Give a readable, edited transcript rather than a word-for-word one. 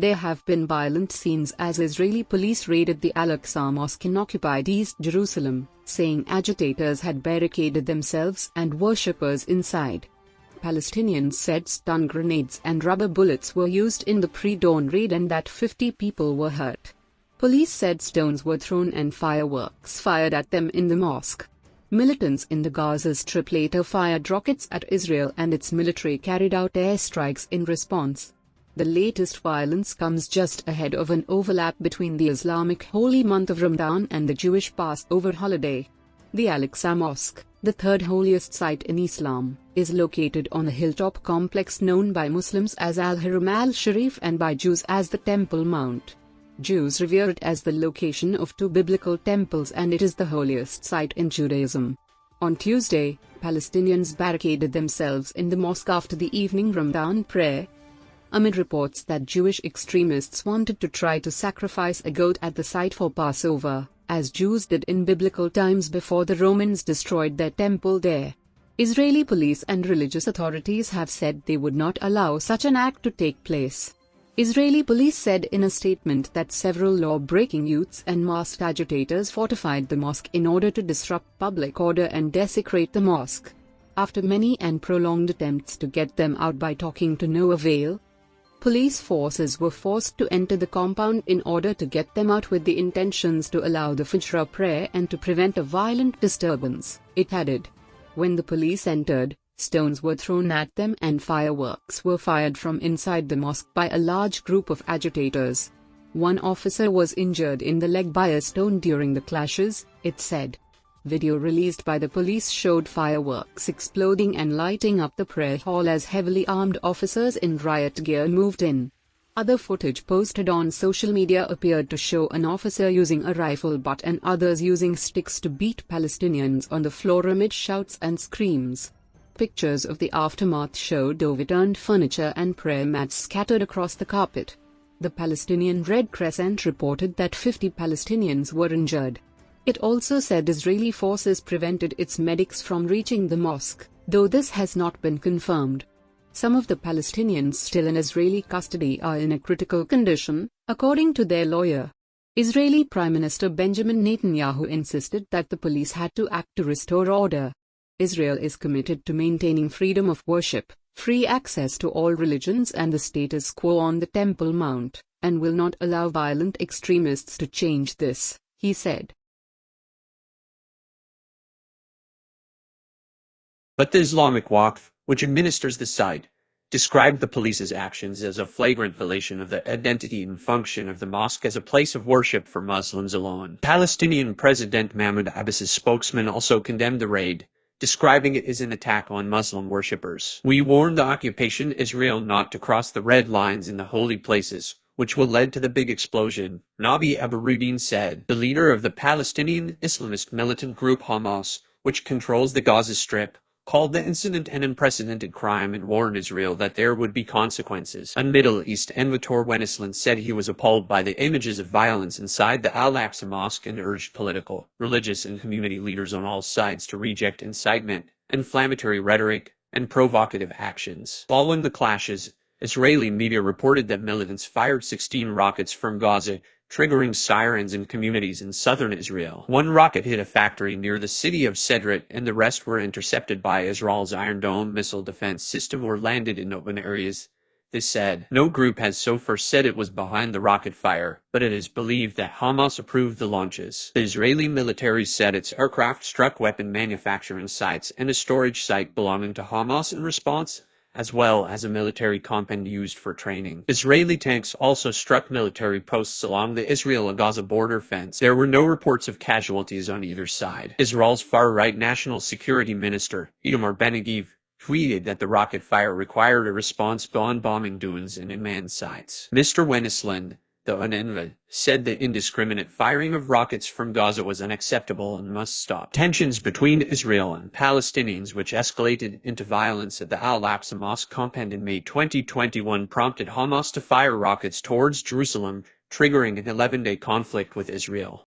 There have been violent scenes as Israeli police raided the Al-Aqsa Mosque in occupied East Jerusalem, saying agitators had barricaded themselves and worshippers inside. Palestinians said stun grenades and rubber bullets were used in the pre-dawn raid and that 50 people were hurt. Police said stones were thrown and fireworks fired at them in the mosque. Militants in the Gaza Strip later fired rockets at Israel and its military carried out airstrikes in response. The latest violence comes just ahead of an overlap between the Islamic holy month of Ramadan and the Jewish Passover holiday. The Al-Aqsa Mosque, the third holiest site in Islam, is located on the hilltop complex known by Muslims as Al-Haram al-Sharif and by Jews as the Temple Mount. Jews revere it as the location of two biblical temples and it is the holiest site in Judaism. On Tuesday, Palestinians barricaded themselves in the mosque after the evening Ramadan prayer, amid reports that Jewish extremists wanted to try to sacrifice a goat at the site for Passover, as Jews did in biblical times before the Romans destroyed their temple there. Israeli police and religious authorities have said they would not allow such an act to take place. Israeli police said in a statement that several law-breaking youths and masked agitators fortified the mosque in order to disrupt public order and desecrate the mosque. After many and prolonged attempts to get them out by talking to no avail, police forces were forced to enter the compound in order to get them out with the intentions to allow the Fajr prayer and to prevent a violent disturbance, it added. When the police entered, stones were thrown at them and fireworks were fired from inside the mosque by a large group of agitators. One officer was injured in the leg by a stone during the clashes, it said. Video released by the police showed fireworks exploding and lighting up the prayer hall as heavily armed officers in riot gear moved in. Other footage posted on social media appeared to show an officer using a rifle butt and others using sticks to beat Palestinians on the floor amid shouts and screams. Pictures of the aftermath showed overturned furniture and prayer mats scattered across the carpet. The Palestinian Red Crescent reported that 50 Palestinians were injured. It also said Israeli forces prevented its medics from reaching the mosque, though this has not been confirmed. Some of the Palestinians still in Israeli custody are in a critical condition, according to their lawyer. Israeli Prime Minister Benjamin Netanyahu insisted that the police had to act to restore order. Israel is committed to maintaining freedom of worship, free access to all religions and the status quo on the Temple Mount, and will not allow violent extremists to change this, he said. But the Islamic Waqf, which administers the site, described the police's actions as a flagrant violation of the identity and function of the mosque as a place of worship for Muslims alone. Palestinian President Mahmoud Abbas's spokesman also condemned the raid, describing it as an attack on Muslim worshippers. We warned the occupation Israel not to cross the red lines in the holy places, which will lead to the big explosion, Nabi Abu-Rudin said. The leader of the Palestinian Islamist militant group Hamas, which controls the Gaza Strip, called the incident an unprecedented crime and warned Israel that there would be consequences. A Middle East envoy Wennesland said he was appalled by the images of violence inside the Al-Aqsa Mosque and urged political, religious and community leaders on all sides to reject incitement, inflammatory rhetoric, and provocative actions. Following the clashes, Israeli media reported that militants fired 16 rockets from Gaza, triggering sirens in communities in southern Israel. One rocket hit a factory near the city of Sderot and the rest were intercepted by Israel's Iron Dome missile defense system or landed in open areas. They said. No group has so far said it was behind the rocket fire, but it is believed that Hamas approved the launches. The Israeli military said its aircraft struck weapon manufacturing sites and a storage site belonging to Hamas in response, as well as a military compound used for training. Israeli tanks also struck military posts along the Israel-Gaza border fence. There were no reports of casualties on either side. Israel's far-right national security minister, Itamar Ben-Gvir, tweeted that the rocket fire required a response beyond bombing dunes and unmanned sites. Mr. Wennesland, the UNRWA, said that indiscriminate firing of rockets from Gaza was unacceptable and must stop. Tensions between Israel and Palestinians, which escalated into violence at the Al-Aqsa Mosque compound in May 2021, prompted Hamas to fire rockets towards Jerusalem, triggering an 11-day conflict with Israel.